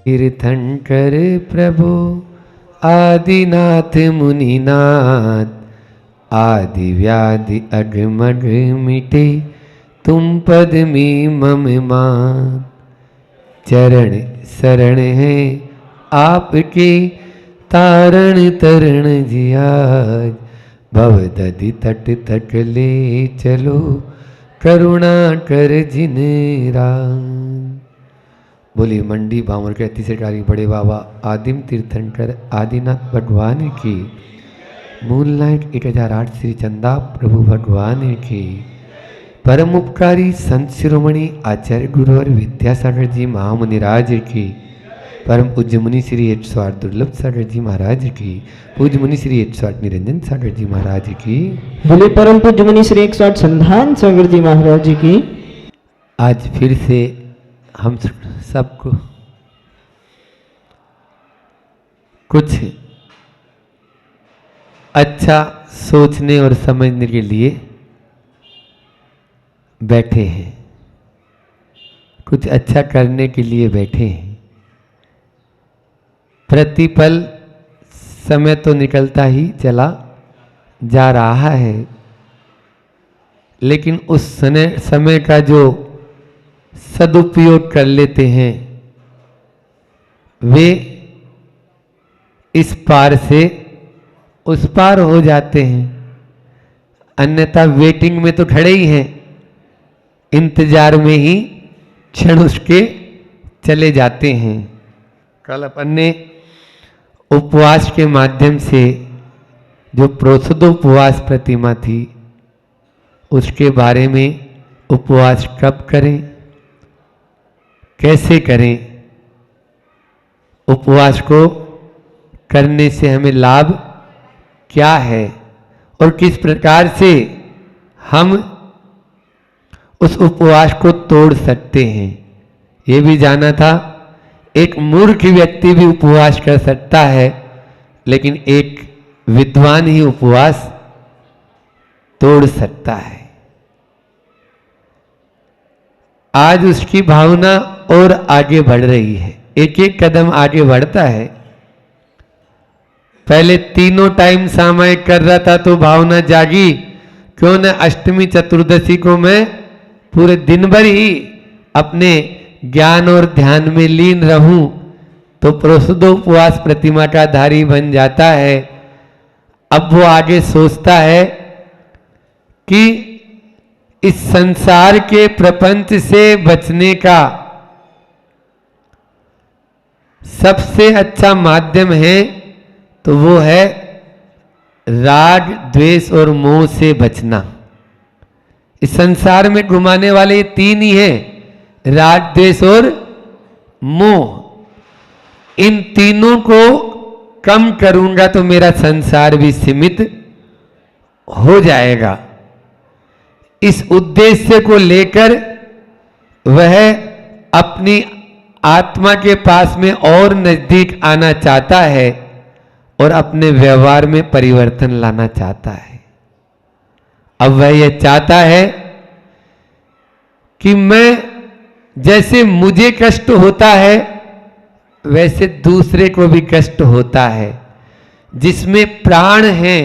तीर्थंकर प्रभु आदिनाथ मुनिनाथ, आदि व्याधि अगमग मिटे तुम पद में मम मान। चरण शरण है आपके तारण तरण जियाज, भवदधि तट तक ले चलो करुणा कर जिन राज। बोली मंडी बामर के अतिशयकारी बड़े बाबा आदिम तीर्थंकर आदिनाथ भगवान की, मूनलाइट 1008 श्री चंदा प्रभु भगवान की, परम उपकारी संत शिरोमणि आचार्य गुरु और विद्यासागर जी महामुनिराज की, परम पूज्य मुनि श्री 108 दुर्लभ सागर जी महाराज की, पूज्य मुनि श्री 108 निरंजन सागर जी महाराज की। बोले परम पूज्य मुनि श्री 108 संधान सागर जी महाराज की। आज फिर से हम सबको कुछ अच्छा सोचने और समझने के लिए बैठे हैं, कुछ अच्छा करने के लिए बैठे हैं। प्रतिपल समय तो निकलता ही चला जा रहा है, लेकिन उस समय का जो सदुपयोग कर लेते हैं वे इस पार से उस पार हो जाते हैं, अन्यथा वेटिंग में तो खड़े ही हैं, इंतजार में ही क्षण उसके चले जाते हैं। कल अपन ने उपवास के माध्यम से जो प्रोषदोपवास प्रतिमा थी उसके बारे में, उपवास कब करें, कैसे करें, उपवास को करने से हमें लाभ क्या है और किस प्रकार से हम उस उपवास को तोड़ सकते हैं, ये भी जाना था। एक मूर्ख व्यक्ति भी उपवास कर सकता है, लेकिन एक विद्वान ही उपवास तोड़ सकता है। आज उसकी भावना और आगे बढ़ रही है, एक एक कदम आगे बढ़ता है। पहले तीनों टाइम सामायिक कर रहा था तो भावना जागी, क्यों न अष्टमी चतुर्दशी को मैं पूरे दिन भर ही अपने ज्ञान और ध्यान में लीन रहूं, तो प्रोषदोपवास प्रतिमा का धारी बन जाता है। अब वो आगे सोचता है कि इस संसार के प्रपंच से बचने का सबसे अच्छा माध्यम है तो वो है राग द्वेष और मोह से बचना। इस संसार में घुमाने वाले ये तीन ही हैं, राग द्वेष और मोह। इन तीनों को कम करूंगा तो मेरा संसार भी सीमित हो जाएगा। इस उद्देश्य को लेकर वह अपनी आत्मा के पास में और नजदीक आना चाहता है और अपने व्यवहार में परिवर्तन लाना चाहता है। अब वह यह चाहता है कि मैं, जैसे मुझे कष्ट होता है वैसे दूसरे को भी कष्ट होता है। जिसमें प्राण है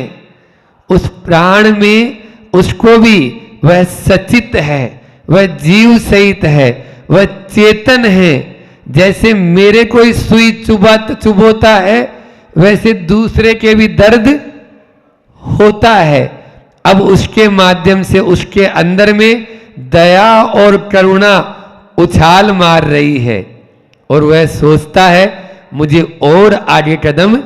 उस प्राण में उसको भी, वह सचित है, वह जीव सहित है, वह चेतन है। जैसे मेरे कोई सुई चुभोता है वैसे दूसरे के भी दर्द होता है। अब उसके माध्यम से उसके अंदर में दया और करुणा उछाल मार रही है और वह सोचता है मुझे और आगे कदम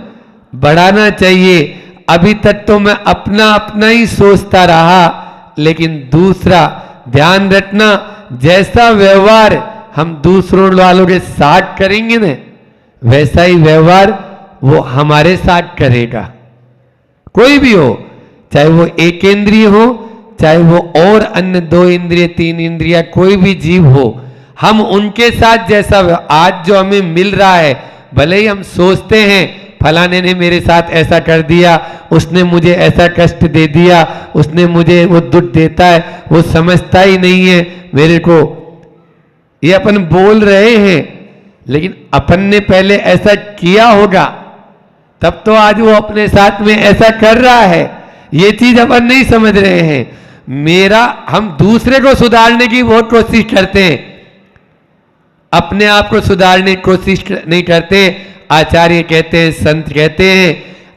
बढ़ाना चाहिए। अभी तक तो मैं अपना अपना ही सोचता रहा, लेकिन दूसरा, ध्यान रखना, जैसा व्यवहार हम दूसरों वालों के साथ करेंगे ना, वैसा ही व्यवहार वो हमारे साथ करेगा। कोई भी हो, चाहे वो एक इंद्रिय हो, चाहे वो और अन्य 2 इंद्रिय 3 इंद्रिया कोई भी जीव हो, हम उनके साथ जैसा आज जो हमें मिल रहा है, भले ही हम सोचते हैं फलाने ने मेरे साथ ऐसा कर दिया, उसने मुझे ऐसा कष्ट दे दिया, उसने मुझे वो दुख देता है, वो समझता ही नहीं है मेरे को, ये अपन बोल रहे हैं, लेकिन अपन ने पहले ऐसा किया होगा, तब तो आज वो अपने साथ में ऐसा कर रहा है। ये चीज अपन नहीं समझ रहे हैं। हम दूसरे को सुधारने की बहुत कोशिश करते हैं, अपने आप को सुधारने की कोशिश नहीं करते। आचार्य कहते हैं, संत कहते हैं,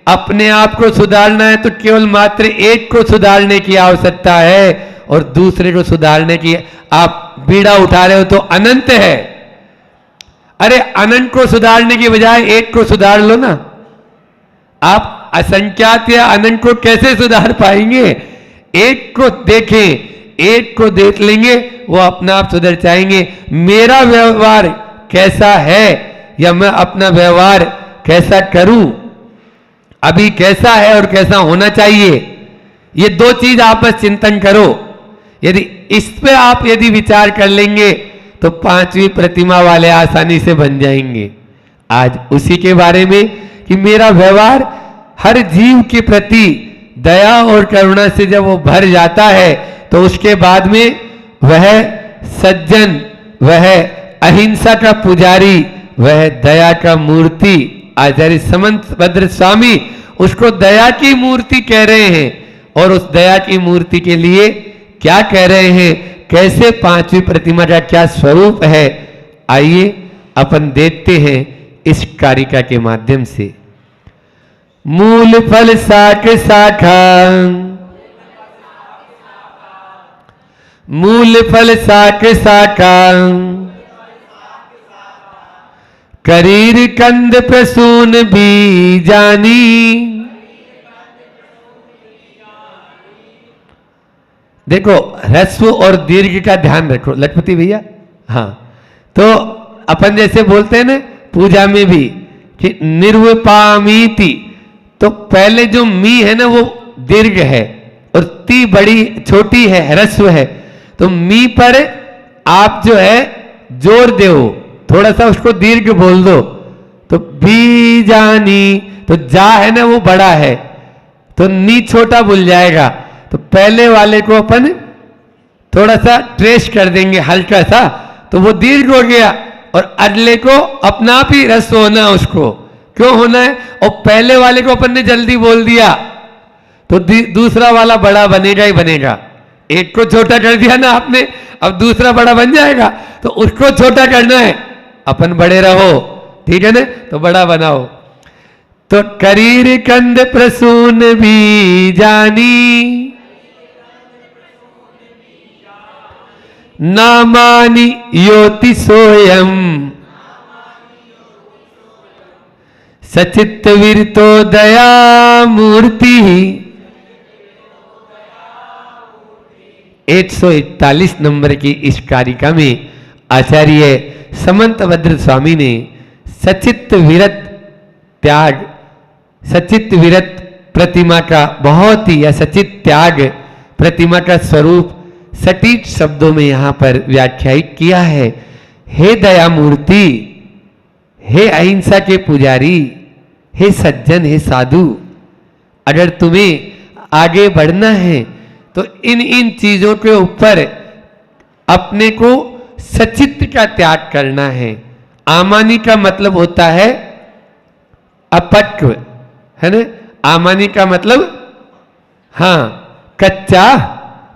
अपने आप को सुधारना है तो केवल मात्र एक को सुधारने की आवश्यकता है, और दूसरे को सुधारने की, आप बीड़ा उठा रहे हो तो अनंत है। अरे अनंत को सुधारने की बजाय एक को सुधार लो ना। आप असंख्यात या अनंत को कैसे सुधार पाएंगे? एक को देखें, एक को देख लेंगे, वो अपना आप सुधर जाएंगे। मेरा व्यवहार कैसा है, या मैं अपना व्यवहार कैसा करूं, अभी कैसा है और कैसा होना चाहिए, ये दो चीज आप बस चिंतन करो। यदि इस पे आप यदि विचार कर लेंगे तो पांचवी प्रतिमा वाले आसानी से बन जाएंगे। आज उसी के बारे में कि मेरा व्यवहार हर जीव के प्रति दया और करुणा से जब वो भर जाता है, तो उसके बाद में वह सज्जन, वह अहिंसा का पुजारी, वह दया का मूर्ति, आचार्य समंत भद्र स्वामी उसको दया की मूर्ति कह रहे हैं। और उस दया की मूर्ति के लिए क्या कह रहे हैं, कैसे पांचवी प्रतिमा का क्या स्वरूप है, आइए अपन देखते हैं इस कारिका के माध्यम से। मूल फल शाख शाखा, मूल फल शाख शाखा, करीर कंद प्रसून बीजानी। देखो ह्रस्व और दीर्घ का ध्यान रखो लखपति भैया। हाँ, तो अपन जैसे बोलते हैं ना पूजा में भी कि निर्विपामीति, तो पहले जो मी है ना वो दीर्घ है और ती बड़ी छोटी है, ह्रस्व है। तो मी पर आप जो है जोर दो, थोड़ा सा उसको दीर्घ बोल दो। तो बीजानी, तो जा है ना वो बड़ा है, तो नी छोटा बोल जाएगा। तो पहले वाले को अपन थोड़ा सा ट्रेस कर देंगे हल्का सा, तो वो दीर्घ हो गया। और अगले को अपना आप ही रस होना, उसको क्यों होना है, और पहले वाले को अपन ने जल्दी बोल दिया तो दूसरा वाला बड़ा बनेगा ही बनेगा। एक को छोटा कर दिया ना आपने, अब दूसरा बड़ा बन जाएगा, तो उसको छोटा करना है, अपन बड़े रहो, ठीक है ना, तो बड़ा बनाओ। तो करीर कंद प्रसून भी जानी, नामानि योति सोयम, सचित्त विरतो दया मूर्ति। 141 नंबर की इस कारिका में आचार्य समंत भद्र स्वामी ने सचित्त विरत त्याग, सचित्त विरत प्रतिमा का बहुत ही, या सचित त्याग प्रतिमा का स्वरूप सटीक शब्दों में यहां पर व्याख्यायित किया है। हे दया मूर्ति, हे अहिंसा के पुजारी, हे सज्जन, हे साधु, अगर तुम्हें आगे बढ़ना है तो इन इन चीजों के ऊपर अपने को सचित्त का त्याग करना है। आमानी का मतलब होता है अपक्व, है ना, आमानी का मतलब हाँ कच्चा,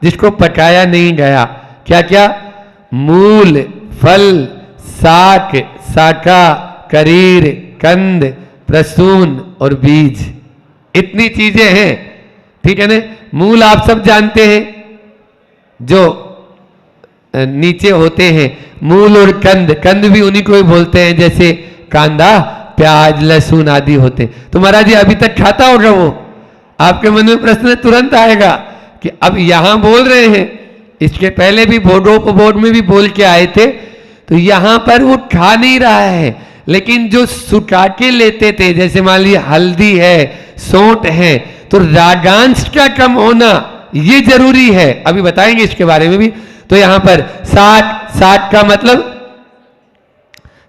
जिसको पकाया नहीं गया। क्या क्या, मूल, फल, शाक, शाखा, करीर, कंद, प्रसून और बीज, इतनी चीजें हैं, ठीक है ना। मूल आप सब जानते हैं, जो नीचे होते हैं, मूल और कंद, कंद भी उन्हीं को ही बोलते हैं, जैसे कांदा, प्याज, लहसुन आदि होते। तो महाराज जी अभी तक खाता होगा वो, आपके मन में प्रश्न तुरंत आएगा कि अब यहां बोल रहे हैं, इसके पहले भी बोर्ड में भी बोल के आए थे, तो यहां पर वो खा नहीं रहा है, लेकिन जो सुखा के लेते थे, जैसे मान लीजिए हल्दी है, सौंठ है, तो रागांश का कम होना ये जरूरी है, अभी बताएंगे इसके बारे में भी। तो यहां पर साग, साग का मतलब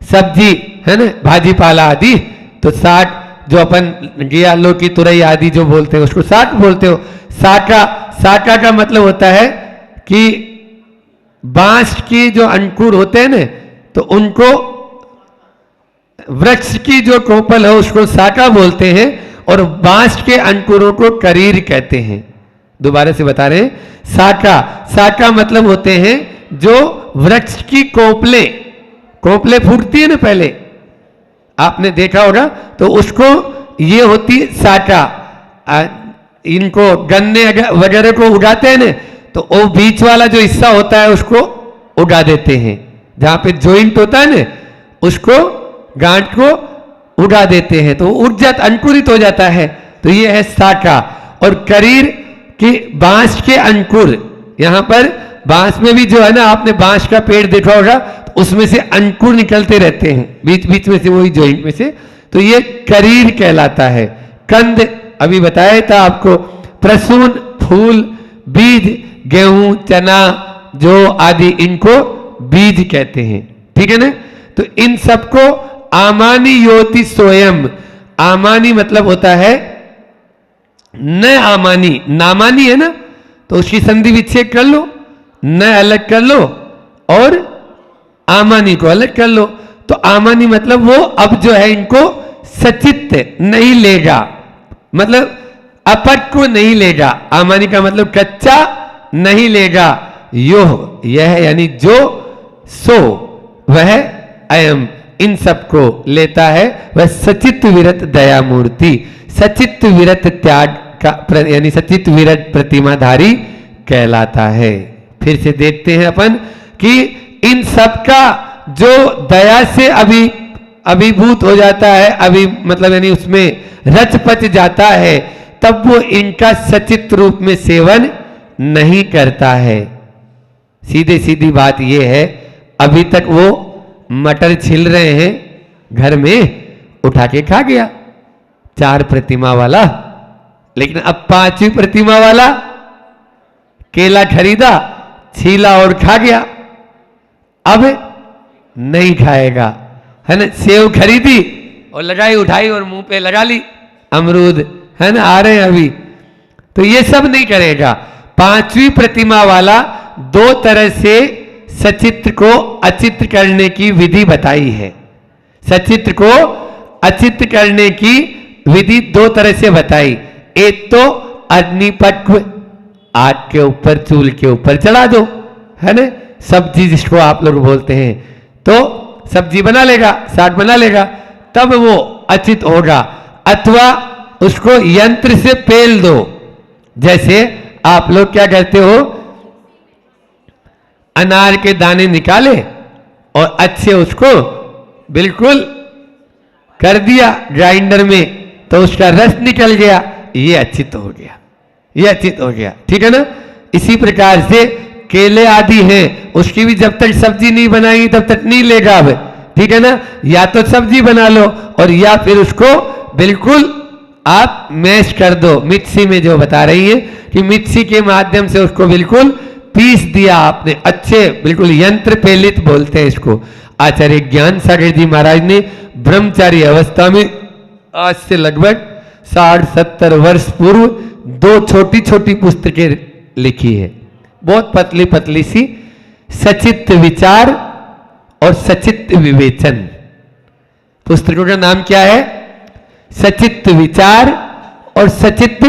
सब्जी, है ना, भाजी पाला आदि। तो साग जो अपन घिया, लौकी, तुरई आदि जो बोलते हैं उसको साग बोलते हो। साका, साका का मतलब होता है कि बांस के जो अंकुर होते हैं ना, तो उनको वृक्ष की जो कोपल है उसको शाखा बोलते हैं और बांस के अंकुरों को करीर कहते हैं। दोबारा से बता रहे हैं, शाखा, शाखा मतलब होते हैं जो वृक्ष की कोपलें, कोपलें फूटती है ना पहले, आपने देखा होगा, तो उसको ये होती शाखा। इनको गन्ने वगैरह को उगाते हैं ना, तो वो बीच वाला जो हिस्सा होता है उसको उगा देते हैं, जहां पे जॉइंट होता है ना उसको, गांठ को उगा देते हैं, तो उग जाता, अंकुरित हो जाता है। तो ये है शाखा। और करीर की बांस के अंकुर, यहां पर बांस में भी जो है ना, आपने बांस का पेड़ देखा होगा, तो उसमें से अंकुर निकलते रहते हैं बीच बीच में से, वही जॉइंट में से, तो ये करीर कहलाता है। कंद अभी बताया था आपको, प्रसून, फूल, बीज, गेहूं, चना, जौ आदि, इनको बीज कहते हैं। ठीक है ना। तो इन सबको आमानी योति स्वयं, आमानी मतलब होता है न आमानी, नामानी है ना, तो उसकी संधि विच्छेद कर लो, न अलग कर लो और आमानी को अलग कर लो। तो आमानी मतलब वो अब जो है इनको सचित्त नहीं लेगा, मतलब अपक्व नहीं लेगा। आमानी का मतलब कच्चा नहीं लेगा। योह, यह यानी जो, सो, वह, अयम, इन सबको लेता है, वह सचित्त विरत दया मूर्ति, सचित्त विरत त्याग का यानी सचित्त विरत प्रतिमाधारी कहलाता है। फिर से देखते हैं अपन कि इन सबका जो दया से अभिभूत हो जाता है, अभी मतलब यानी उसमें रच पच जाता है, तब वो इनका सचित रूप में सेवन नहीं करता है। सीधे सीधी बात ये है, अभी तक वो मटर छिल रहे हैं घर में, उठा के खा गया 4 प्रतिमा वाला, लेकिन अब 5वीं प्रतिमा वाला केला खरीदा, छीला और खा गया, अब नहीं खाएगा, है ना। सेव खरीदी और लगाई, उठाई और मुंह पे लगा ली, अमरूद, है ना, आ रहे हैं अभी, तो ये सब नहीं करेगा। 5वीं प्रतिमा वाला 2 तरह से सचित्र को अचित्र करने की विधि बताई है। सचित्र को अचित्र करने की विधि 2 तरह से बताई। एक तो अग्निपक्व, आग के ऊपर, चूल के ऊपर चढ़ा दो, है ना, सब्जी जिसको आप लोग बोलते हैं, तो सब्जी बना लेगा, साग बना लेगा, तब वो अचित होगा। अथवा उसको यंत्र से पेल दो, जैसे आप लोग क्या करते हो, अनार के दाने निकाले और अच्छे उसको बिल्कुल कर दिया ग्राइंडर में, तो उसका रस निकल गया, ये अचित हो गया, ये अचित हो गया। ठीक है ना। इसी प्रकार से केले आदि हैं, उसकी भी जब तक सब्जी नहीं बनाएंगी तब तक नहीं लेगा अब। ठीक है ना। या तो सब्जी बना लो और या फिर उसको बिल्कुल आप मैश कर दो, मिक्सी में, जो बता रही है कि मिक्सी के माध्यम से उसको बिल्कुल पीस दिया आपने, अच्छे बिल्कुल यंत्र पेलित बोलते हैं इसको। आचार्य ज्ञान सागर जी महाराज ने ब्रह्मचारी अवस्था में आज से लगभग 60-70 वर्ष पूर्व 2 छोटी छोटी पुस्तकें लिखी है, बहुत पतली पतली सी, सचित्त विचार और सचित्त विवेचन। पुस्तकों का नाम क्या है? सचित्त विचार और सचित्त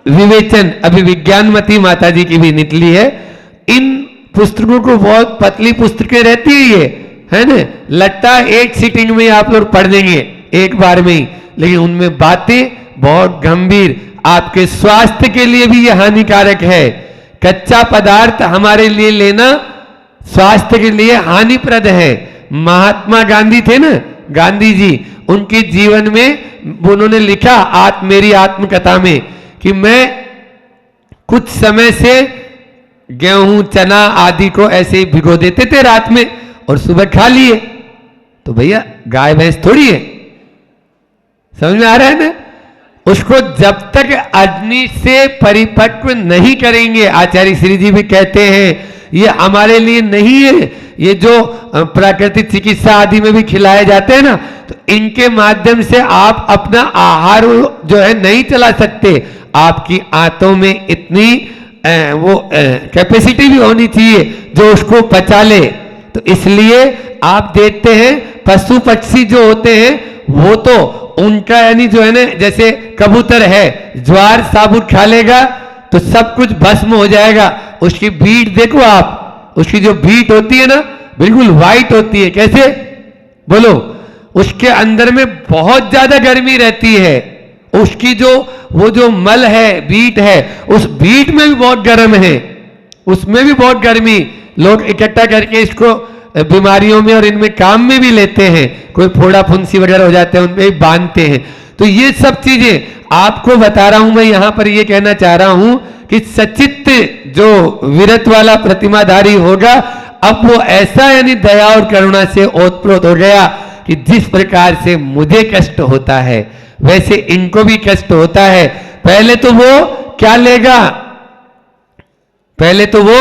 विवेचन। अभी विज्ञानमती माता जी की भी निकली है। इन पुस्तकों को, बहुत पतली पुस्तकें रहती है ये, है ना, लगता है एक सीटिंग में आप लोग पढ़ लेंगे एक बार में ही, लेकिन उनमें बातें बहुत गंभीर, आपके स्वास्थ्य के लिए भी ये हानिकारक है। कच्चा पदार्थ हमारे लिए लेना स्वास्थ्य के लिए हानिप्रद है। महात्मा गांधी थे ना, गांधी जी, उनके जीवन में उन्होंने लिखा मेरी आत्मकथा में कि मैं कुछ समय से गेहूं, चना आदि को ऐसे ही भिगो देते थे रात में और सुबह खा लिए। तो भैया गाय भैंस थोड़ी है, समझ में आ रहा है ना। उसको जब तक अग्नि से परिपक्व नहीं करेंगे, आचार्य श्री जी भी कहते हैं ये हमारे लिए नहीं है, ये जो प्राकृतिक चिकित्सा आदि में भी खिलाए जाते हैं ना, तो इनके माध्यम से आप अपना आहार जो है नहीं चला सकते। आपकी आंतों में इतनी वो कैपेसिटी भी होनी चाहिए जो उसको पचा ले। तो इसलिए आप देखते हैं पशु पक्षी जो होते हैं वो तो उनका यानी जो है ना, जैसे कबूतर है, ज्वार साबुत खा लेगा तो सब कुछ भस्म हो जाएगा। उसकी बीट देखो आप, उसकी जो बीट होती है ना बिल्कुल व्हाइट होती है। कैसे बोलो? उसके अंदर में बहुत ज्यादा गर्मी रहती है। उसकी जो वो जो मल है, बीट है, उस बीट में भी बहुत गर्म है, उसमें भी बहुत गर्मी। लोग इकट्ठा करके इसको बीमारियों में और इनमें काम में भी लेते हैं। कोई फोड़ा फुंसी वगैरह हो जाते हैं उनमें भी बांधते हैं। तो ये सब चीजें आपको बता रहा हूं मैं। यहां पर ये कहना चाह रहा हूं कि सचित्त जो विरत वाला प्रतिमाधारी होगा, अब वो ऐसा यानी दया और करुणा से ओतप्रोत हो गया कि जिस प्रकार से मुझे कष्ट होता है वैसे इनको भी कष्ट होता है। पहले तो वो क्या लेगा? पहले तो वो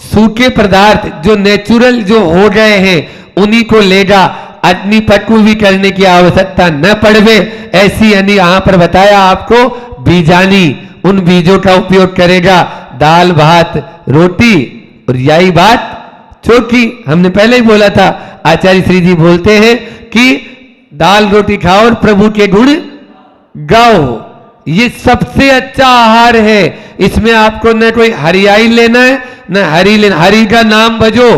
सूखे पदार्थ जो नेचुरल जो हो गए हैं उन्हीं को लेगा। अग्नि पटु भी करने की आवश्यकता न पड़वे, ऐसी यानी यहां पर बताया आपको बीजानी, उन बीजों का उपयोग करेगा। दाल भात रोटी और यही बात चोखी, हमने पहले ही बोला था। आचार्य श्री जी बोलते हैं कि दाल रोटी खाओ और प्रभु के गुण गाओ, ये सबसे अच्छा आहार है। इसमें आपको न कोई हरियाई लेना है न हरी लेना, हरि का नाम भजो।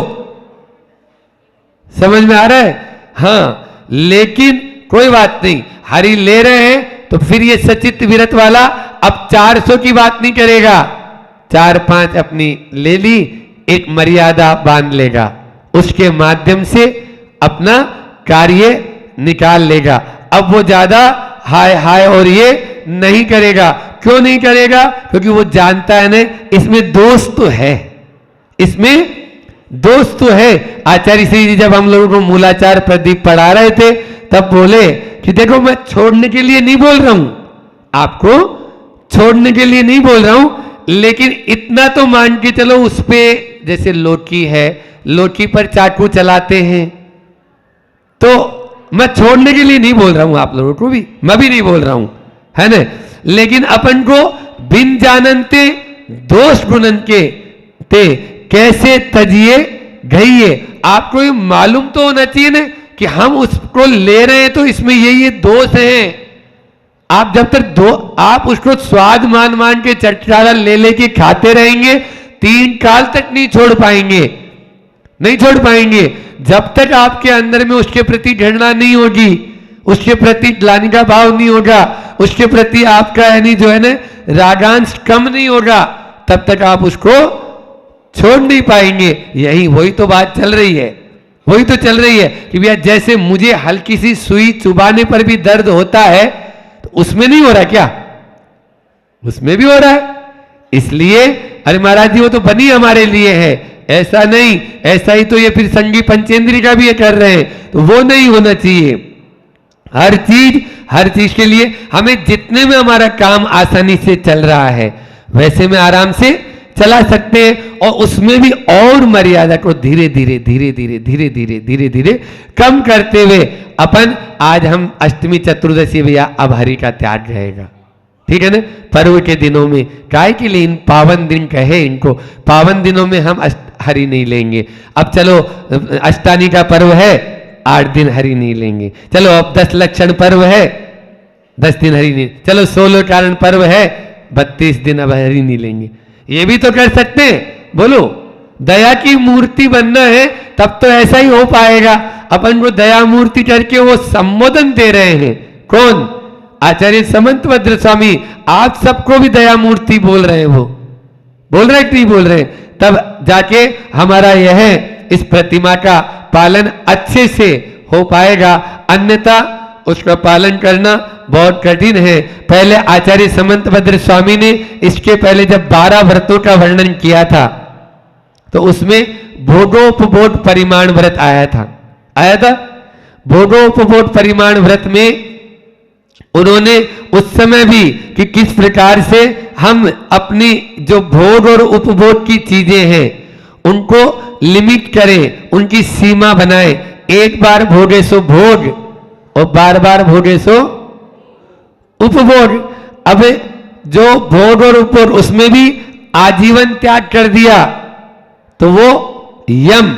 समझ में आ रहा है? हाँ, लेकिन कोई बात नहीं, हरि ले रहे हैं तो फिर ये सचित्त विरत वाला अब 400 की बात नहीं करेगा, 4-5 अपनी ले ली, एक मर्यादा बांध लेगा, उसके माध्यम से अपना कार्य निकाल लेगा। अब वो ज्यादा हाय हाय और ये नहीं करेगा। क्यों नहीं करेगा? क्योंकि वो जानता है ना इसमें दोष तो है, इसमें दोष तो है। आचार्य श्री जी जब हम लोगों को मूलाचार प्रदीप पढ़ा रहे थे तब बोले कि देखो मैं छोड़ने के लिए नहीं बोल रहा हूं, आपको छोड़ने के लिए नहीं बोल रहा हूं, लेकिन इतना तो मान के चलो उस पे, जैसे लौकी है, लौकी पर चाकू चलाते हैं, तो मैं छोड़ने के लिए नहीं बोल रहा हूं आप लोगों को भी, मैं भी नहीं बोल रहा हूं, है ना। लेकिन अपन को बिन जानते दोष गुणन के ते कैसे तजिए गईए, आपको ये मालूम तो होना चाहिए ना कि हम उसको ले रहे हैं तो इसमें ये दोष हैं। आप जब तक आप उसको स्वाद मान मान के चटकारा ले लेके खाते रहेंगे 3 काल तक नहीं छोड़ पाएंगे, नहीं छोड़ पाएंगे। जब तक आपके अंदर में उसके प्रति घृणा नहीं होगी, उसके प्रति ग्लानि का भाव नहीं होगा, उसके प्रति आपका यानी जो है ना रागांश कम नहीं होगा, तब तक आप उसको छोड़ नहीं पाएंगे। यही वही तो बात चल रही है, वही तो चल रही है कि भैया जैसे मुझे हल्की सी सुई चुभाने पर भी दर्द होता है तो उसमें नहीं हो रहा क्या? उसमें भी हो रहा है। इसलिए अरे महाराज जी वो तो बनी हमारे लिए है, ऐसा नहीं, ऐसा ही तो ये फिर संगी पंचेंद्रिय का भी ये कर रहे हैं, तो वो नहीं होना चाहिए। हर चीज के लिए हमें जितने में हमारा काम आसानी से चल रहा है वैसे में आराम से चला सकते हैं, और उसमें भी और मर्यादा को धीरे धीरे धीरे धीरे धीरे धीरे धीरे धीरे कम करते हुए अपन आज हम अष्टमी चतुर्दशी भैया अब हरि का त्याग रहेगा, ठीक है ना। पर्व के दिनों में काय के लिए इन पावन दिन कहे, इनको पावन दिनों में हम हरि नहीं लेंगे। अब चलो अष्टानी का पर्व है 8 दिन हरि नहीं लेंगे, चलो अब 10 लक्षण पर्व है 10 दिन हरि नहीं, चलो 16 कारण पर्व है 32 दिन अब हरि नहीं लेंगे। ये भी तो कर सकते हैं। बोलो दया की मूर्ति बनना है तब तो ऐसा ही हो पाएगा। अपन को दया मूर्ति करके वो संबोधन दे रहे हैं, कौन? आचार्य समंत भद्र स्वामी आप सबको भी दया मूर्ति बोल रहे हैं, वो बोल रहे कि नहीं बोल रहे? तब जाके हमारा यह इस प्रतिमा का पालन अच्छे से हो पाएगा, अन्यथा उसका पालन करना बहुत कठिन है। पहले आचार्य समंत भद्र स्वामी ने इसके पहले जब 12 व्रतों का वर्णन किया था तो उसमें भोगोपभोग परिमाण व्रत आया था भोगोपभोग परिमाण व्रत में उन्होंने उस समय भी कि किस प्रकार से हम अपनी जो भोग और उपभोग की चीजें हैं उनको लिमिट करें, उनकी सीमा बनाएं। एक बार भोगे सो भोग और बार बार भोगे सो उपभोग। अब जो भोग और उपभोग उसमें भी आजीवन त्याग कर दिया तो वो यम,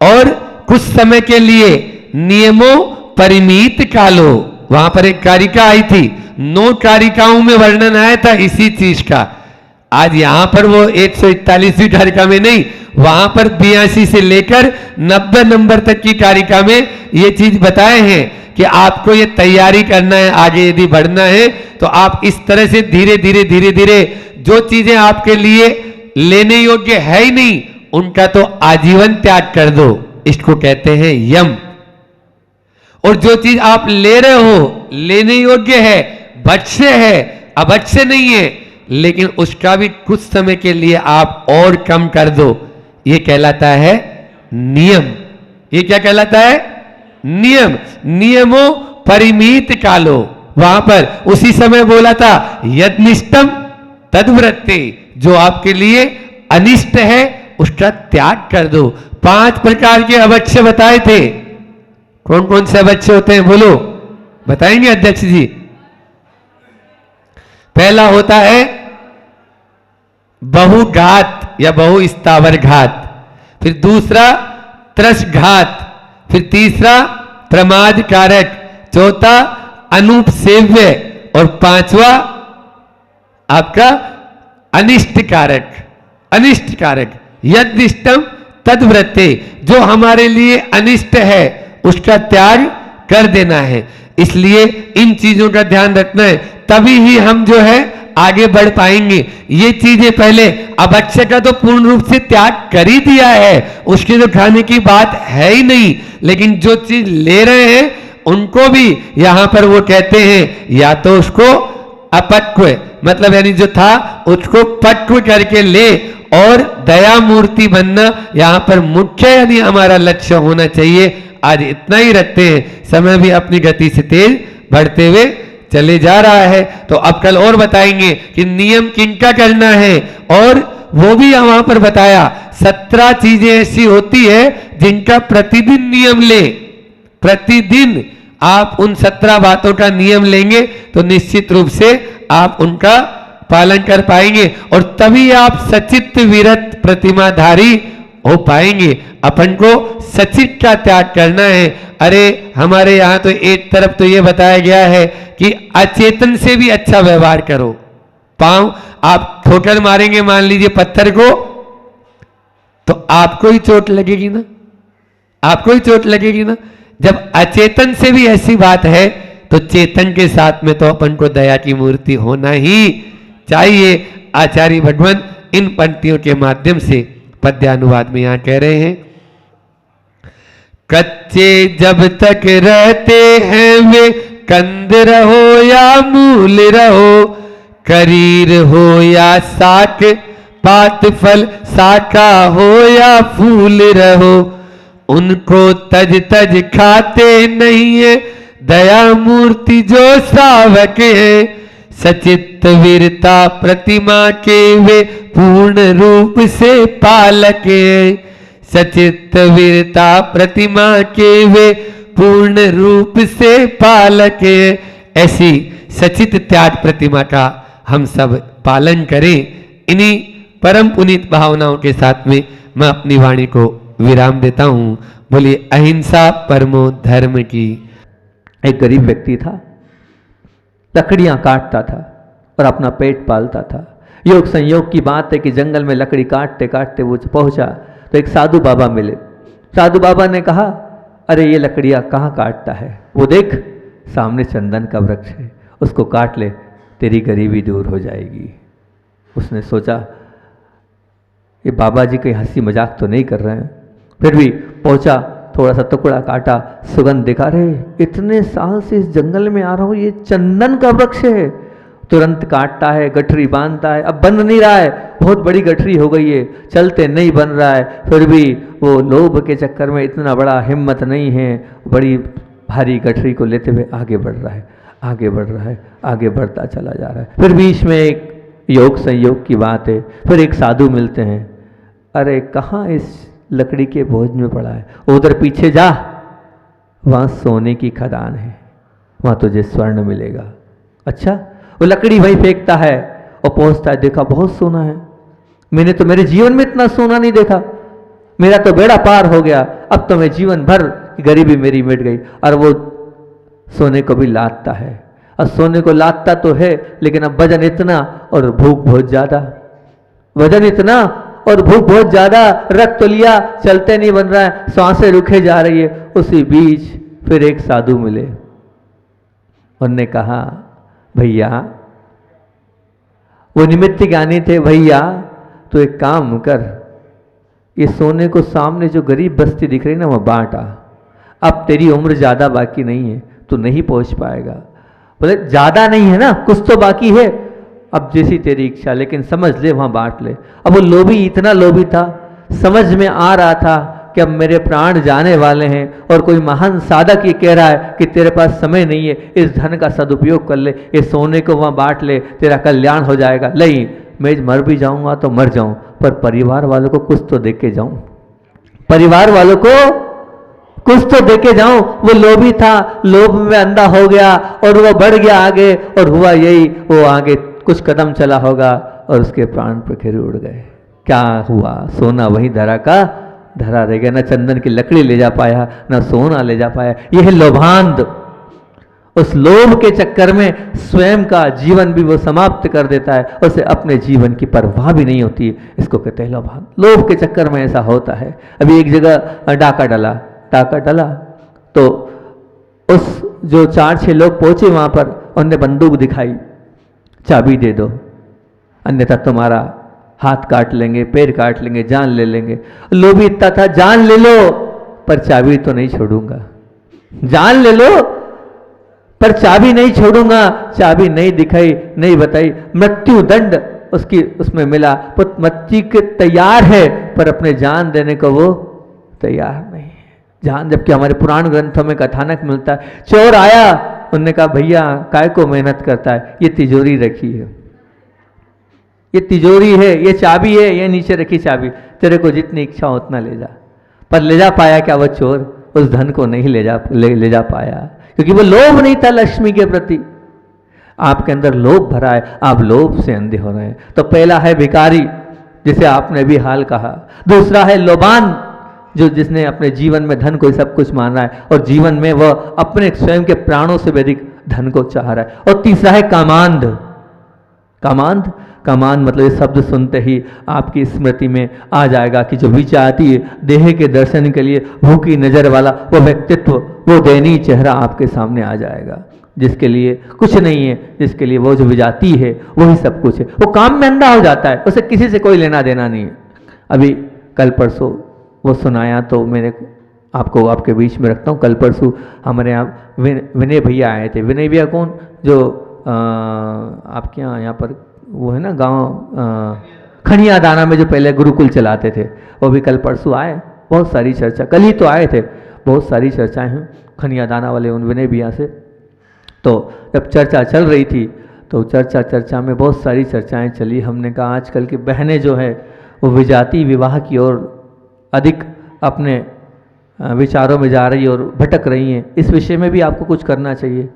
और कुछ समय के लिए नियमो परिमित कालो, वहां पर एक कारिका आई थी, 9 कारिकाओं में वर्णन आया था इसी चीज का। आज यहां पर वो 141वीं कारिका में नहीं, वहां पर 82 से लेकर 90 नंबर तक की कारिका में ये चीज बताए हैं कि आपको ये तैयारी करना है, आगे यदि बढ़ना है तो आप इस तरह से धीरे धीरे धीरे धीरे जो चीजें आपके लिए लेने योग्य है ही नहीं उनका तो आजीवन त्याग कर दो, इसको कहते हैं यम। और जो चीज आप ले रहे हो लेने योग्य है, बच्चे है, अबच्चे नहीं है, लेकिन उसका भी कुछ समय के लिए आप और कम कर दो, ये कहलाता है नियम। ये क्या कहलाता है? नियम। नियमो परिमित कालो, वहां पर उसी समय बोला था यदनिष्टम तद्वृत्ते, जो आपके लिए अनिष्ट है उसका त्याग कर दो। 5 प्रकार के अवश्य बताए थे। कौन कौन से अवश्य होते हैं बोलो, बताएंगे अध्यक्ष जी? पहला होता है बहुघात या बहुस्थावर घात, फिर दूसरा त्रसघात, फिर तीसरा प्रमाद कारक, चौथा अनुपसेव्य और 5वां आपका अनिष्ट कारक। अनिष्ट कारक यदनिष्टम तद्वृत्ते, जो हमारे लिए अनिष्ट है उसका त्याग कर देना है। इसलिए इन चीजों का ध्यान रखना है, तभी ही हम जो है आगे बढ़ पाएंगे। ये चीजें पहले अवश्य का तो पूर्ण रूप से त्याग कर ही दिया है, उसके तो खाने की बात है ही नहीं, लेकिन जो चीज ले रहे हैं उनको भी यहां पर वो कहते हैं या तो उसको अपक्व, मतलब यानी जो था उसको पक्व करके ले, और दया मूर्ति बनना यहां पर मुख्य यानी हमारा लक्ष्य होना चाहिए। आज इतना ही रखते हैं, समय भी अपनी गति से तेज बढ़ते हुए चले जा रहा है। तो अब कल और बताएंगे कि नियम किनका करना है, और वो भी वहां पर बताया 17 चीजें ऐसी होती है जिनका प्रतिदिन नियम ले। प्रतिदिन आप उन 17 बातों का नियम लेंगे तो निश्चित रूप से आप उनका पालन कर पाएंगे, और तभी आप सचित्त विरत प्रतिमाधारी हो पाएंगे। अपन को सचित का त्याग करना है। अरे हमारे यहां तो एक तरफ तो ये बताया गया है कि अचेतन से भी अच्छा व्यवहार करो। पांव आप ठोकर मारेंगे मान लीजिए पत्थर को, तो आपको ही चोट लगेगी ना, आपको ही चोट लगेगी ना। जब अचेतन से भी ऐसी बात है तो चेतन के साथ में तो अपन को दया की मूर्ति होना ही चाहिए। आचार्य भगवान इन पंक्तियों के माध्यम से पद्यानुवाद में यहां कह रहे हैं, कच्चे जब तक रहते हैं वे कंद रहो या मूल रहो, करीर हो या साक, पात फल साका हो या फूल रहो, उनको तज तज खाते नहीं है दया मूर्ति जो सावक है, सचित्त वीरता प्रतिमा के वे पूर्ण रूप से पालक है, सचित्त वीरता प्रतिमा के वे पूर्ण रूप से पालक है। ऐसी सचित त्याग प्रतिमा का हम सब पालन करें। इन्हीं परम पुनीत भावनाओं के साथ में मैं अपनी वाणी को विराम देता हूं। बोलिए अहिंसा परमो धर्म की। एक गरीब व्यक्ति था, लकड़ियां काटता था और अपना पेट पालता था। योग संयोग की बात है कि जंगल में लकड़ी काटते काटते वो पहुंचा तो एक साधु बाबा मिले। साधु बाबा ने कहा, अरे ये लकड़ियां कहाँ काटता है? वो देख सामने चंदन का वृक्ष है, उसको काट ले, तेरी गरीबी दूर हो जाएगी। उसने सोचा ये बाबा जी कहीं हंसी मजाक तो नहीं कर रहे हैं। फिर भी पहुंचा, थोड़ा सा टुकड़ा काटा, सुगंध दिखा रहे, इतने साल से इस जंगल में आ रहा हूं, ये चंदन का वृक्ष है। तुरंत काटता है, गठरी बांधता है, अब बन नहीं रहा है, बहुत बड़ी गठरी हो गई है, चलते नहीं बन रहा है। फिर भी वो लोभ के चक्कर में इतना बड़ा हिम्मत नहीं है, बड़ी भारी गठरी को लेते हुए आगे बढ़ रहा है, आगे बढ़ रहा है, आगे बढ़ता चला जा रहा है। फिर बीच में एक योग संयोग की बात है, फिर एक साधु मिलते हैं। अरे कहाँ इस लकड़ी के बोझ में पड़ा है? उधर पीछे जा, वहाँ सोने की खदान है, वहाँ तुझे स्वर्ण मिलेगा। अच्छा, वो लकड़ी वहीं फेंकता है और पहुँचता है, देखा बहुत सोना है, मैंने तो मेरे जीवन में इतना सोना नहीं देखा, मेरा तो बेड़ा पार हो गया, अब तो मैं जीवन भर कि गरीबी मेरी मिट गई। और वो सोने को भी लादता है, और सोने को लादता तो है, लेकिन अब वजन इतना और भूख बहुत ज़्यादा, वजन इतना और भूख बहुत ज़्यादा, रख तो लिया, चलते नहीं बन रहा है, सांसें रुके जा रही है। उसी बीच फिर एक साधु मिले, उनने कहा भैया, वो निमित्त ज्ञानी थे, भैया तो एक काम कर, ये सोने को सामने जो गरीब बस्ती दिख रही ना वो बांटा, अब तेरी उम्र ज़्यादा बाकी नहीं है, तो नहीं पहुंच पाएगा। बोले ज़्यादा नहीं है ना, कुछ तो बाकी है, अब जैसी तेरी इच्छा, लेकिन समझ ले वहाँ बांट ले। अब वो लोभी इतना लोभी था, समझ में आ रहा था कि अब मेरे प्राण जाने वाले हैं, और कोई महान साधक ये कह रहा है कि तेरे पास समय नहीं है, इस धन का सदुपयोग कर ले, ये सोने को वहाँ बांट ले, तेरा कल्याण हो जाएगा। नहीं, मैं मर भी जाऊँगा तो मर जाऊँ, पर परिवार वालों को कुछ तो दे के जाऊँ, परिवार वालों को कुछ तो देके जाऊं। वो लोभी था, लोभ में अंधा हो गया और वो बढ़ गया आगे, और हुआ यही, वो आगे कुछ कदम चला होगा और उसके प्राण पखेरु उड़ गए। क्या हुआ? सोना वही धरा का धरा रह गया, न चंदन की लकड़ी ले जा पाया, न सोना ले जा पाया। यह लोभांध, उस लोभ के चक्कर में स्वयं का जीवन भी वो समाप्त कर देता है, उसे अपने जीवन की परवाह भी नहीं होती। इसको कहते हैं लोभांध। लोभ के चक्कर में ऐसा होता है। अभी एक जगह डाका डला तो उस जो 4-6 लोग पहुंचे वहां पर, उनने बंदूक दिखाई, चाबी दे दो, अन्यथा तुम्हारा हाथ काट लेंगे, पैर काट लेंगे, जान ले लेंगे। लोभी इतना था, जान ले लो पर चाबी तो नहीं छोड़ूंगा, जान ले लो पर चाबी नहीं छोड़ूंगा। चाबी नहीं दिखाई, नहीं बताई, मृत्यु दंड उसकी उसमें मिला, पर मृत्यु के तैयार है, पर अपने जान देने को वो तैयार नहीं है। जान, जबकि हमारे पुराण ग्रंथों में कथानक मिलता है, चोर आया, उनने कहा भैया काय को मेहनत करता है, ये तिजोरी रखी है, ये तिजोरी है, ये चाबी है, ये नीचे रखी चाबी, तेरे को जितनी इच्छा हो उतना ले जा। पर ले जा पाया क्या वो चोर? उस धन को नहीं ले जा पाया, क्योंकि वो लोभ नहीं था लक्ष्मी के प्रति। आपके अंदर लोभ भरा है, आप लोभ से अंधे हो रहे हैं। तो पहला है भिखारी, जिसे आपने भी हाल कहा। दूसरा है लोभान, जो जिसने अपने जीवन में धन को सब कुछ मान रहा है, और जीवन में वह अपने स्वयं के प्राणों से भी अधिक धन को चाह रहा है। और तीसरा है कामांध। कामांध, कामान मतलब ये शब्द सुनते ही आपकी स्मृति में आ जाएगा कि जो विचारती है देह के दर्शन के लिए भूखी नजर वाला वो व्यक्तित्व, वो दयनीय चेहरा आपके सामने आ जाएगा, जिसके लिए कुछ नहीं है, जिसके लिए वो जो विजाती है वही सब कुछ है। वो काम में अंधा हो जाता है, उसे किसी से कोई लेना देना नहीं है। अभी कल परसों वो सुनाया तो मैंने आपको आपके बीच में रखता हूँ। कल परसों हमारे यहाँ विनय भैया आए थे। विनय भैया कौन? जो आपके यहाँ पर वो है ना गांव खनिया दाना में जो पहले गुरुकुल चलाते थे, वो भी कल परसों आए। बहुत सारी चर्चा, कल ही तो आए थे, बहुत सारी चर्चाएं हैं खनिया दाना वाले उन विनय भैया से। तो जब चर्चा चल रही थी तो चर्चा में बहुत सारी चर्चाएं चली। हमने कहा आजकल की बहनें जो है वो विजाति विवाह की ओर अधिक अपने विचारों में जा रही और भटक रही हैं, इस विषय में भी आपको कुछ करना चाहिए।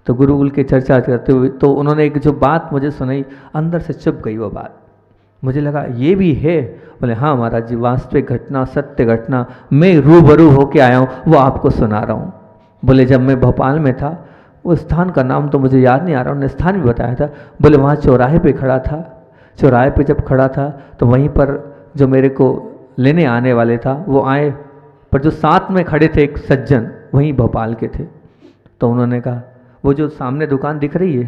तो गुरुकुल की चर्चा करते हुए तो उन्होंने एक जो बात मुझे सुनाई, अंदर से चुप गई वो बात। मुझे लगा ये भी है। बोले हाँ महाराज जी, वास्तविक घटना, सत्य घटना मैं रूबरू होके आया हूँ, वो आपको सुना रहा हूँ। बोले जब मैं भोपाल में था, वो स्थान का नाम तो मुझे याद नहीं आ रहा, उन्होंने स्थान भी बताया था। बोले वहाँ चौराहे पे खड़ा था, चौराहे पे जब खड़ा था तो वहीं पर जो मेरे को लेने आने वाले था वो आए, पर जो साथ में खड़े थे एक सज्जन वहीं भोपाल के थे। तो उन्होंने कहा वो जो सामने दुकान दिख रही है?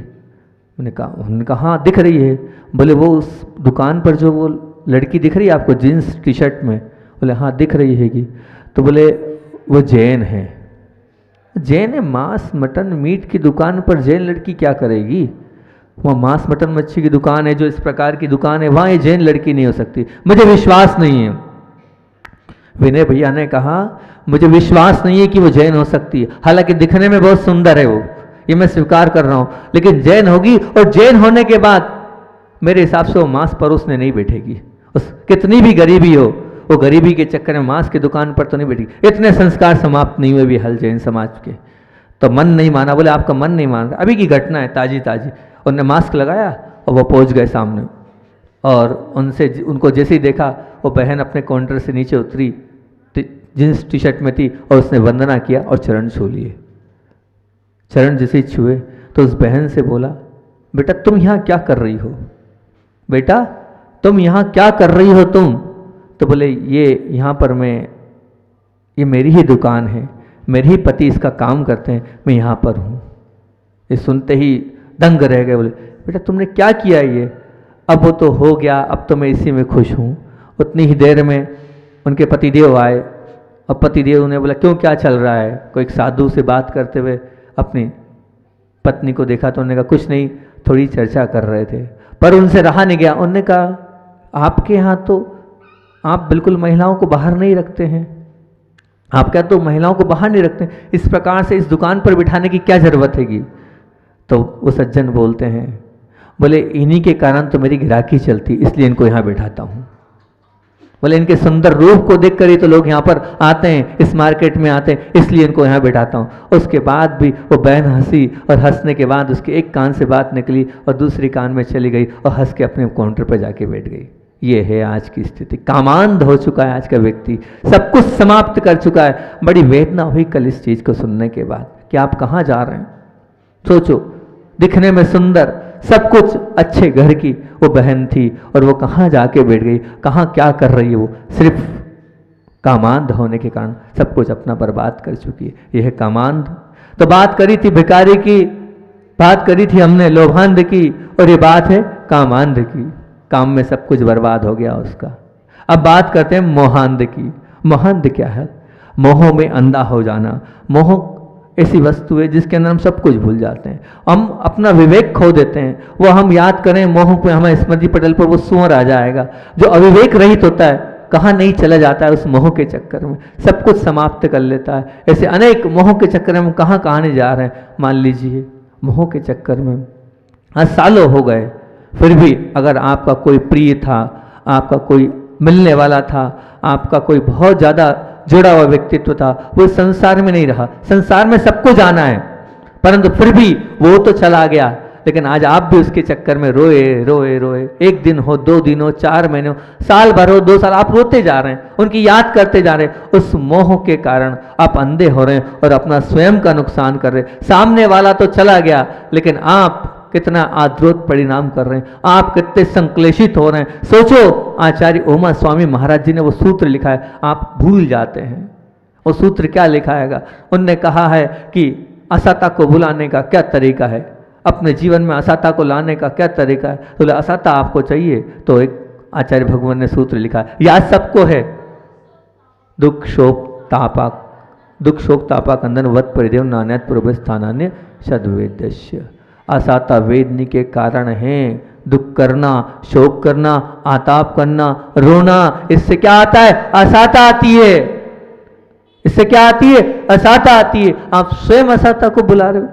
उन्होंने कहा हाँ दिख रही है। बोले वो उस दुकान पर जो वो लड़की दिख रही है आपको जीन्स टी शर्ट में? बोले हाँ दिख रही हैगी। तो बोले वो जैन है। जैन है? मांस मटन मीट की दुकान पर जैन लड़की क्या करेगी? वहाँ मांस मटन मच्छी की दुकान है, जो इस प्रकार की दुकान है, वहाँ ये जैन लड़की नहीं हो सकती, मुझे विश्वास नहीं है। विनय भैया ने कहा मुझे विश्वास नहीं है कि वो जैन हो सकती है, हालांकि दिखने में बहुत सुंदर है वो, ये मैं स्वीकार कर रहा हूँ, लेकिन जैन होगी, और जैन होने के बाद मेरे हिसाब से वो मांस परोसने नहीं बैठेगी। उस कितनी भी गरीबी हो, वो गरीबी के चक्कर में मांस की दुकान पर तो नहीं बैठेगी। इतने संस्कार समाप्त नहीं हुए भी हल जैन समाज के। तो मन नहीं माना। बोले आपका मन नहीं मान रहा, अभी की घटना है ताजी ताजी। उन्होंने मास्क लगाया और वो पहुंच गए सामने, और उनको जैसे ही देखा वो बहन अपने काउंटर से नीचे उतरी, जींस टी शर्ट में थी और उसने वंदना किया और चरण छू लिए। चरण जैसे ही छुए तो उस बहन से बोला, बेटा तुम यहाँ क्या कर रही हो, बेटा तुम यहाँ क्या कर रही हो तुम? तो बोले ये यहाँ पर ये मेरी ही दुकान है, मेरे ही पति इसका काम करते हैं, मैं यहाँ पर हूँ। ये सुनते ही दंग रह गए, बोले बेटा तुमने क्या किया ये? अब वो तो हो गया, अब तो मैं इसी में खुश हूँ। उतनी ही देर में उनके पतिदेव आए और पतिदेव ने बोला क्यों, क्या चल रहा है? कोई एक साधु से बात करते हुए अपनी पत्नी को देखा तो उन्होंने कहा कुछ नहीं, थोड़ी चर्चा कर रहे थे। पर उनसे रहा नहीं गया। उन्होंने कहा आपके यहाँ तो आप बिल्कुल महिलाओं को बाहर नहीं रखते हैं, आप क्या तो महिलाओं को बाहर नहीं रखते, इस प्रकार से इस दुकान पर बिठाने की क्या जरूरत हैगी? तो वो सज्जन बोलते हैं, बोले इन्हीं के कारण तो मेरी गिराकी चलती, इसलिए इनको यहाँ बैठाता हूँ। बोले इनके सुंदर रूप को देखकर ही तो लोग यहाँ पर आते हैं, इस मार्केट में आते हैं, इसलिए इनको यहाँ बैठाता हूँ। उसके बाद भी वो बहन हंसी और हंसने के बाद उसके एक कान से बात निकली और दूसरी कान में चली गई और हंस के अपने काउंटर पर जाके बैठ गई। ये है आज की स्थिति। कामांध हो चुका है आज का व्यक्ति, सब कुछ समाप्त कर चुका है। बड़ी वेदना हुई कल इस चीज को सुनने के बाद कि आप कहाँ जा रहे हैं। सोचो, दिखने में सुंदर, सब कुछ अच्छे घर की वो बहन थी और वो कहाँ जाके बैठ गई, कहाँ क्या कर रही है वो? सिर्फ कामांध होने के कारण सब कुछ अपना बर्बाद कर चुकी है। यह है कामांध। तो बात करी थी भिखारी की, बात करी थी हमने लोभांध की, और ये बात है कामांध की। काम में सब कुछ बर्बाद हो गया उसका। अब बात करते हैं मोहांध की। मोहांध क्या है? मोह में अंधा हो जाना। मोह ऐसी वस्तु है जिसके अंदर हम सब कुछ भूल जाते हैं, हम अपना विवेक खो देते हैं। वो हम याद करें मोह पे, हमारे स्मृति पटल पर वो सुअर आ जाएगा जो अविवेक रहित होता है, कहाँ नहीं चला जाता है उस मोह के चक्कर में, सब कुछ समाप्त कर लेता है। ऐसे अनेक मोह के चक्कर में हम कहाँ कहाँ नहीं जा रहे हैं। मान लीजिए मोह के चक्कर में आज सालों हो गए, फिर भी अगर आपका कोई प्रिय था, आपका कोई मिलने वाला था, आपका कोई बहुत ज़्यादा जुड़ा हुआ व्यक्तित्व था, वो संसार में नहीं रहा। संसार में सबको जाना है, परंतु फिर भी वो तो चला गया। लेकिन आज आप भी उसके चक्कर में रोए रोए रोए, एक दिन हो, 2 दिन हो, 4 महीने हो, साल भर हो, 2 साल, आप रोते जा रहे हैं, उनकी याद करते जा रहे हैं। उस मोह के कारण आप अंधे हो रहे हैं और अपना स्वयं का नुकसान कर रहे हैं। सामने वाला तो चला गया, लेकिन आप कितना आद्रोत परिणाम कर रहे हैं, आप कितने संक्लेशित हो रहे हैं। सोचो, आचार्य ओमा स्वामी महाराज जी ने वो सूत्र लिखा है, आप भूल जाते हैं। वो सूत्र क्या लिखा है? उनने कहा है कि असता को बुलाने का क्या तरीका है, अपने जीवन में असता को लाने का क्या तरीका है। तो असता आपको चाहिए तो एक आचार्य भगवान ने सूत्र लिखा है, याद सबको है, दुख शोक तापक, दुख शोक तापक अंदन वत परिदेव नान्यत पूर्व स्थानान्य सद्वेद्यस्य। असाता वेदनी के कारण हैं दुख करना, शोक करना, आताप करना, रोना। इससे क्या आता है? असाता आती है। इससे क्या आती है? असाता आती है। आप स्वयं असाता को बुला रहे हो,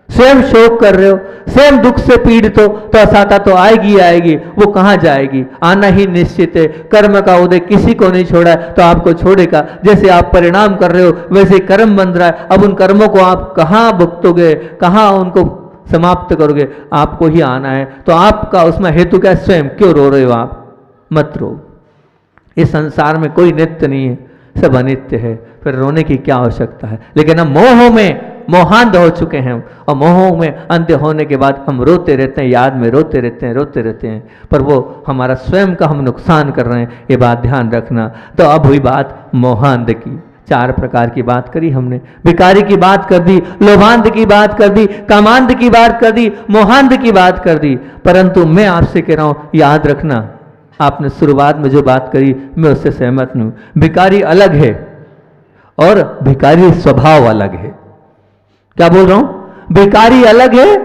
स्वयं शोक कर रहे हो, स्वयं दुख से पीड़ित हो, तो असाता तो आएगी आएगी। वो कहाँ जाएगी? आना ही निश्चित है। कर्म का उदय किसी को नहीं छोड़ा है तो आपको छोड़ेगा। जैसे आप परिणाम कर रहे हो वैसे कर्म बन रहा है। अब उन कर्मों को आप कहाँ भुगतोगे, कहाँ उनको समाप्त करोगे? आपको ही आना है। तो आपका उसमें हेतु क्या? स्वयं। क्यों रो रहे हो आप? मत रो। इस संसार में कोई नित्य नहीं है, सब अनित्य है, फिर रोने की क्या आवश्यकता है? लेकिन हम मोह में मोहांध हो चुके हैं और मोह में अंध होने के बाद हम रोते रहते हैं, याद में रोते रहते हैं, रोते रहते हैं, पर वो हमारा स्वयं का हम नुकसान कर रहे हैं। ये बात ध्यान रखना। तो अब हुई बात मोहांध की। 4 प्रकार की बात करी हमने, भिखारी की बात कर दी, लोभांध की बात कर दी, कामांध की बात कर दी, मोहांध की बात कर दी। परंतु मैं आपसे कह रहा हूं, याद रखना, आपने शुरुआत में जो बात करी मैं उससे सहमत नहीं हूं। भिखारी अलग है और भिखारी स्वभाव अलग है। क्या बोल रहा हूं? भिखारी अलग है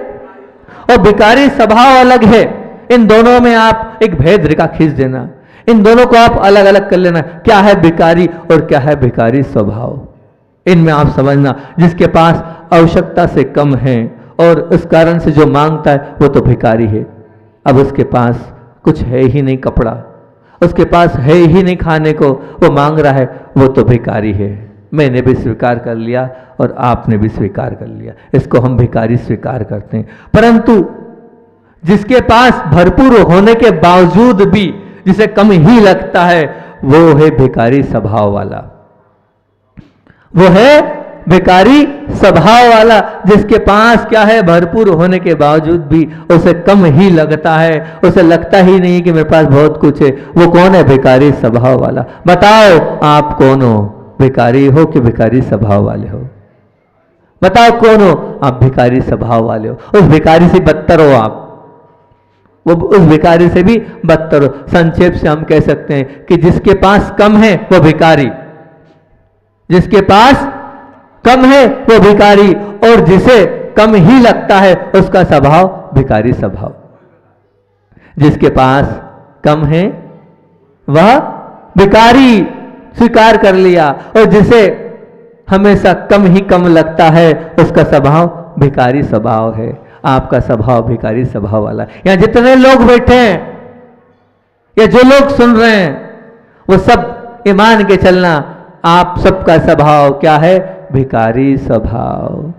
और भिखारी स्वभाव अलग है। इन दोनों में आप एक भेद रेखा खींच देना, इन दोनों को आप अलग अलग कर लेना। क्या है भिखारी और क्या है भिखारी स्वभाव? इनमें आप समझना, जिसके पास आवश्यकता से कम है और उस कारण से जो मांगता है वो तो भिखारी है। अब उसके पास कुछ है ही नहीं, कपड़ा उसके पास है ही नहीं, खाने को वो मांग रहा है, वो तो भिखारी है। मैंने भी स्वीकार कर लिया और आपने भी स्वीकार कर लिया, इसको हम भिखारी स्वीकार करते हैं। परंतु जिसके पास भरपूर होने के बावजूद भी जिसे कम ही लगता है, वो है भिखारी स्वभाव वाला। वो है भिखारी स्वभाव वाला, जिसके पास क्या है, भरपूर होने के बावजूद भी उसे कम ही लगता है, उसे लगता ही नहीं कि मेरे पास बहुत कुछ है। वो कौन है? भिखारी स्वभाव वाला। बताओ आप कौन हो? भिखारी हो कि भिखारी स्वभाव वाले हो? बताओ कौन हो? आप भिखारी स्वभाव वाले हो। उस भिखारी से बदतर हो आप, वो उस भिखारी से भी बदतर हो। संक्षेप से हम कह सकते हैं कि जिसके पास कम है वो भिखारी, जिसके पास कम है वो भिखारी, और जिसे कम ही लगता है उसका स्वभाव भिखारी स्वभाव। जिसके पास कम है वह भिखारी, स्वीकार कर लिया, और जिसे हमेशा कम ही कम लगता है उसका स्वभाव भिखारी स्वभाव है। आपका स्वभाव भिखारी स्वभाव वाला। यहां जितने लोग बैठे हैं या जो लोग सुन रहे हैं वो सब ईमान के चलना, आप सबका स्वभाव क्या है? भिखारी स्वभाव।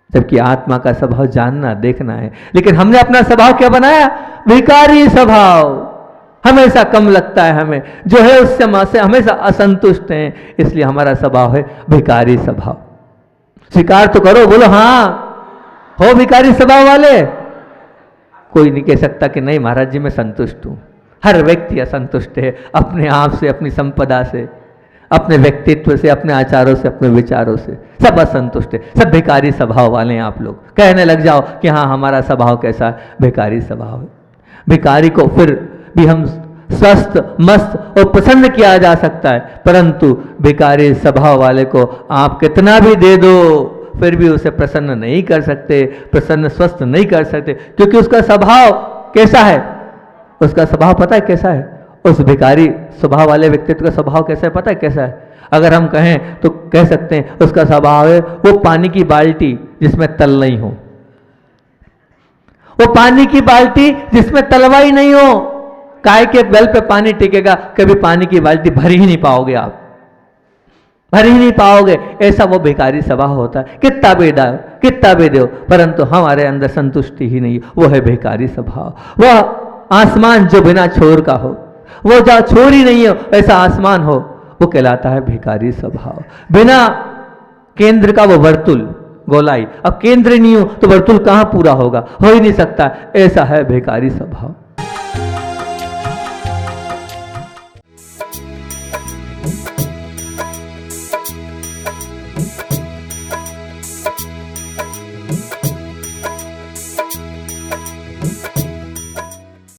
जबकि आत्मा का स्वभाव जानना, देखना है। लेकिन हमने अपना स्वभाव क्या बनाया? भिखारी स्वभाव। हमेशा कम लगता है हमें, जो है उससे हमेशा असंतुष्ट हैं, इसलिए हमारा स्वभाव है भिखारी स्वभाव। स्वीकार तो करो, बोलो हाँ हो भिखारी स्वभाव वाले। कोई नहीं कह सकता कि नहीं महाराज जी मैं संतुष्ट हूं। हर व्यक्ति असंतुष्ट है अपने आप से, अपनी संपदा से, अपने व्यक्तित्व से, अपने आचारों से, अपने विचारों से, सब असंतुष्ट है, सब भिखारी स्वभाव वाले हैं। आप लोग कहने लग जाओ कि हाँ हमारा स्वभाव कैसा है? भिखारी स्वभाव है। भिखारी को फिर भी हम स्वस्थ, मस्त और प्रसन्न किया जा सकता है, परंतु भिखारी स्वभाव वाले को आप कितना भी दे दो फिर भी उसे प्रसन्न नहीं कर सकते, प्रसन्न स्वस्थ नहीं कर सकते, क्योंकि उसका स्वभाव कैसा है? उसका स्वभाव पता है कैसा है? उस भिखारी स्वभाव वाले व्यक्तित्व का स्वभाव कैसा है? पता है कैसा है? अगर हम कहें तो कह सकते हैं उसका स्वभाव है वो पानी की बाल्टी जिसमें तल नहीं हो। वो पानी की बाल्टी जिसमें तलवाई नहीं हो। काय के बेल पे पानी टिकेगा? कभी पानी की बाल्टी भर ही नहीं पाओगे आप, भर ही नहीं पाओगे। ऐसा वो भिखारी स्वभाव होता है। कितना भी दो, परंतु हमारे अंदर संतुष्टि ही नहीं। वो है भिखारी स्वभाव। वह आसमान जो बिना छोर का हो, वो जहाँ छोर ही नहीं हो ऐसा आसमान हो, वो कहलाता है भिखारी स्वभाव। बिना केंद्र का वो वर्तुल, गोलाई, अब केंद्र नहीं हो तो वर्तुल कहां पूरा होगा? हो ही नहीं सकता। ऐसा है भिखारी स्वभाव।